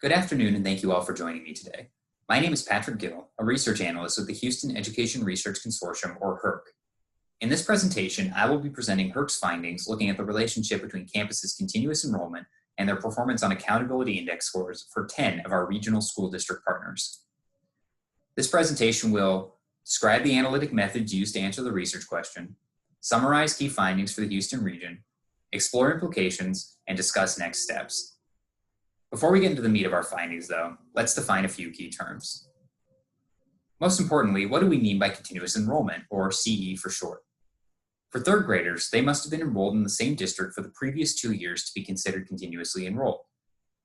Good afternoon, and thank you all for joining me today. My name is Patrick Gill, a research analyst with the Houston Education Research Consortium, or HERC. In this presentation, I will be presenting HERC's findings looking at the relationship between campuses' continuous enrollment and their performance on accountability index scores for 10 of our regional school district partners. This presentation will describe the analytic methods used to answer the research question, summarize key findings for the Houston region, explore implications, and discuss next steps. Before we get into the meat of our findings, though, let's define a few key terms. Most importantly, what do we mean by continuous enrollment, or CE for short? For third graders, they must have been enrolled in the same district for the previous 2 years to be considered continuously enrolled.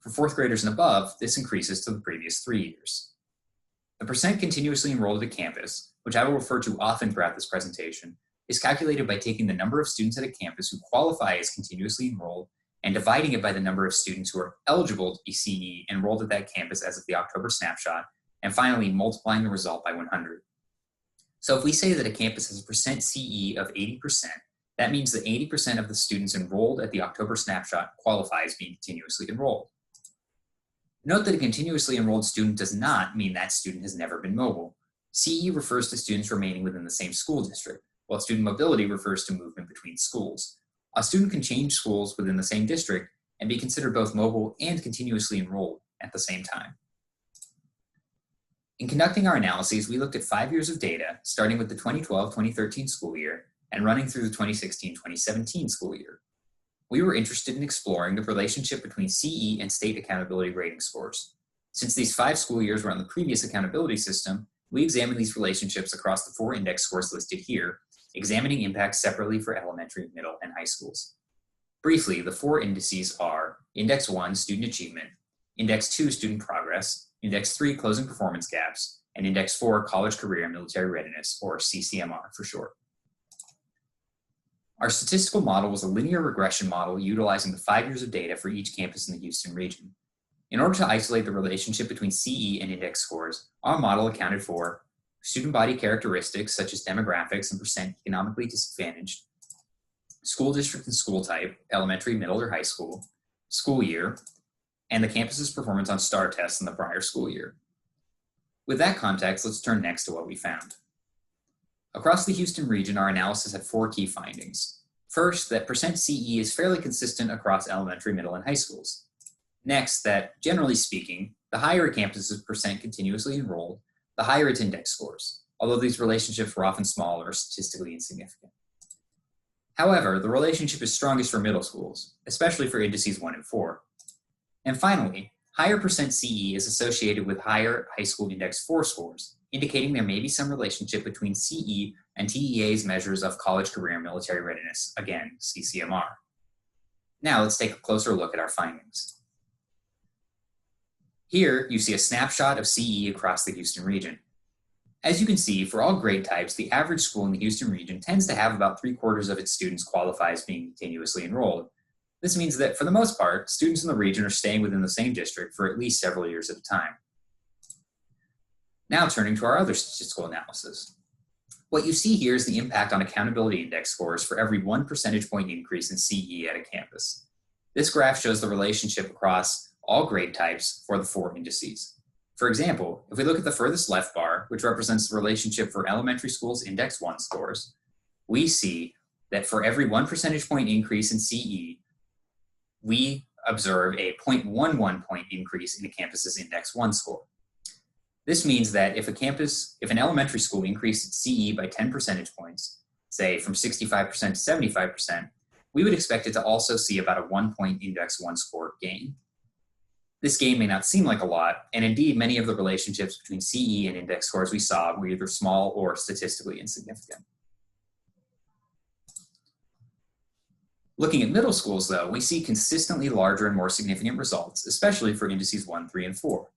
For fourth graders and above, this increases to the previous 3 years. The percent continuously enrolled at a campus, which I will refer to often throughout this presentation, is calculated by taking the number of students at a campus who qualify as continuously enrolled and dividing it by the number of students who are eligible to be CE enrolled at that campus as of the October snapshot, and finally multiplying the result by 100. So if we say that a campus has a percent CE of 80%, that means that 80% of the students enrolled at the October snapshot qualify as being continuously enrolled. Note that a continuously enrolled student does not mean that student has never been mobile. CE refers to students remaining within the same school district, while student mobility refers to movement between schools. A student can change schools within the same district and be considered both mobile and continuously enrolled at the same time. In conducting our analyses, we looked at 5 years of data, starting with the 2012-2013 school year and running through the 2016-2017 school year. We were interested in exploring the relationship between CE and state accountability rating scores. Since these 5 school years were on the previous accountability system, we examined these relationships across the 4 index scores listed here, examining impacts separately for elementary, middle, and high schools. Briefly, the 4 indices are Index 1, Student Achievement, Index 2, Student Progress, Index 3, Closing Performance Gaps, and Index 4, College Career and Military Readiness, or CCMR for short. Our statistical model was a linear regression model utilizing the 5 years of data for each campus in the Houston region. In order to isolate the relationship between CE and index scores, our model accounted for student body characteristics such as demographics and percent economically disadvantaged, school district and school type, elementary, middle, or high school, school year, and the campus's performance on STAR tests in the prior school year. With that context, let's turn next to what we found. Across the Houston region, our analysis had 4 key findings. First, that percent CE is fairly consistent across elementary, middle, and high schools. Next, that generally speaking, the higher a campus's percent continuously enrolled, the higher its index scores, although these relationships were often small or statistically insignificant. However, the relationship is strongest for middle schools, especially for indices 1 and 4. And finally, higher percent CE is associated with higher high school index 4 scores, indicating there may be some relationship between CE and TEA's measures of college career and military readiness, again, CCMR. Now let's take a closer look at our findings. Here, you see a snapshot of CE across the Houston region. As you can see, for all grade types, the average school in the Houston region tends to have about 3/4 of its students qualify as being continuously enrolled. This means that, for the most part, students in the region are staying within the same district for at least several years at a time. Now turning to our other statistical analysis. What you see here is the impact on accountability index scores for every 1 percentage point increase in CE at a campus. This graph shows the relationship across all grade types for the 4 indices. For example, if we look at the furthest left bar, which represents the relationship for elementary schools Index 1 scores, we see that for every 1 percentage point increase in CE, we observe a 0.11 point increase in a campus's Index 1 score. This means that if an elementary school increased its CE by 10 percentage points, say from 65% to 75%, we would expect it to also see about a 1 point Index 1 score gain. This gain may not seem like a lot, and indeed many of the relationships between CE and index scores we saw were either small or statistically insignificant. Looking at middle schools, though, we see consistently larger and more significant results, especially for indices 1, 3, and 4.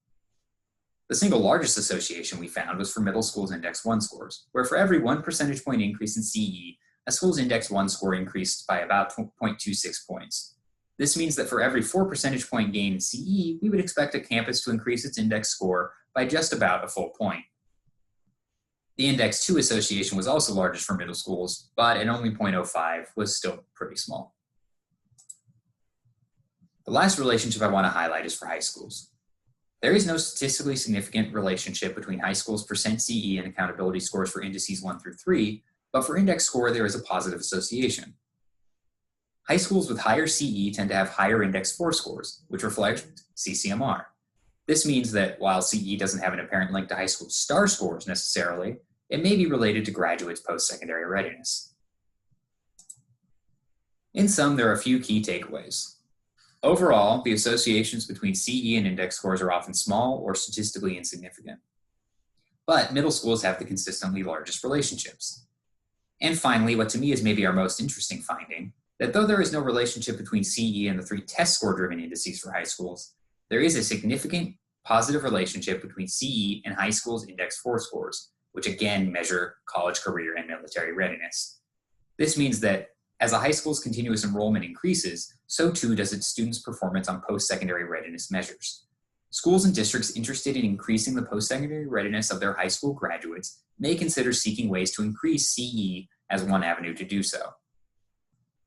The single largest association we found was for middle schools Index 1 scores, where for every 1 percentage point increase in CE, a school's Index 1 score increased by about 0.26 points. This means that for every 4 percentage point gain in CE, we would expect a campus to increase its index score by just about a full point. The Index 2 association was also largest for middle schools, but at only 0.05 was still pretty small. The last relationship I want to highlight is for high schools. There is no statistically significant relationship between high schools' percent CE and accountability scores for indices 1 through 3, but for index score, there is a positive association. High schools with higher CE tend to have higher index 4 scores, which reflect CCMR. This means that while CE doesn't have an apparent link to high school STAR scores necessarily, it may be related to graduates' post-secondary readiness. In sum, there are a few key takeaways. Overall, the associations between CE and index scores are often small or statistically insignificant. But middle schools have the consistently largest relationships. And finally, what to me is maybe our most interesting finding, that though there is no relationship between CE and the 3 test score-driven indices for high schools, there is a significant positive relationship between CE and high schools' index 4 scores, which again measure college, career, and military readiness. This means that as a high school's continuous enrollment increases, so too does its students' performance on post-secondary readiness measures. Schools and districts interested in increasing the post-secondary readiness of their high school graduates may consider seeking ways to increase CE as one avenue to do so.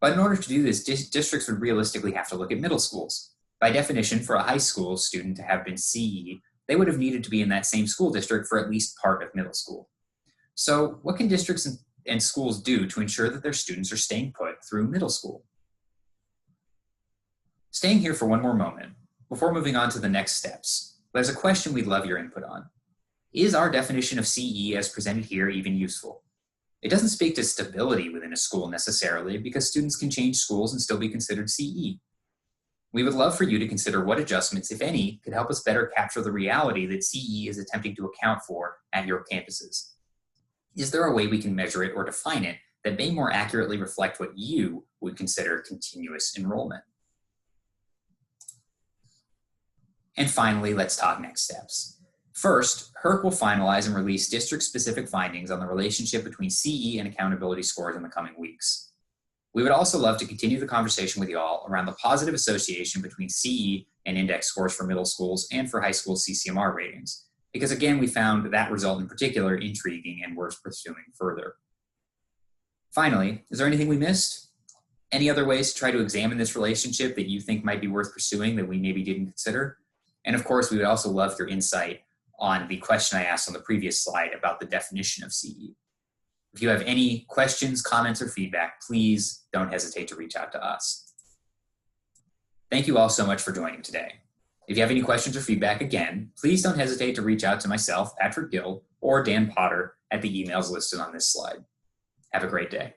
But in order to do this, districts would realistically have to look at middle schools. By definition, for a high school student to have been CE, they would have needed to be in that same school district for at least part of middle school. So what can districts and schools do to ensure that their students are staying put through middle school? Staying here for one more moment, before moving on to the next steps, there's a question we'd love your input on. Is our definition of CE as presented here even useful? It doesn't speak to stability within a school necessarily, because students can change schools and still be considered CE. We would love for you to consider what adjustments, if any, could help us better capture the reality that CE is attempting to account for at your campuses. Is there a way we can measure it or define it that may more accurately reflect what you would consider continuous enrollment? And finally, let's talk next steps. First, HERC will finalize and release district-specific findings on the relationship between CE and accountability scores in the coming weeks. We would also love to continue the conversation with you all around the positive association between CE and index scores for middle schools and for high school CCMR ratings, because again, we found that result in particular intriguing and worth pursuing further. Finally, is there anything we missed? Any other ways to try to examine this relationship that you think might be worth pursuing that we maybe didn't consider? And of course, we would also love your insight on the question I asked on the previous slide about the definition of CE. If you have any questions, comments, or feedback, please don't hesitate to reach out to us. Thank you all so much for joining today. If you have any questions or feedback, again, please don't hesitate to reach out to myself, Patrick Gill, or Dan Potter at the emails listed on this slide. Have a great day.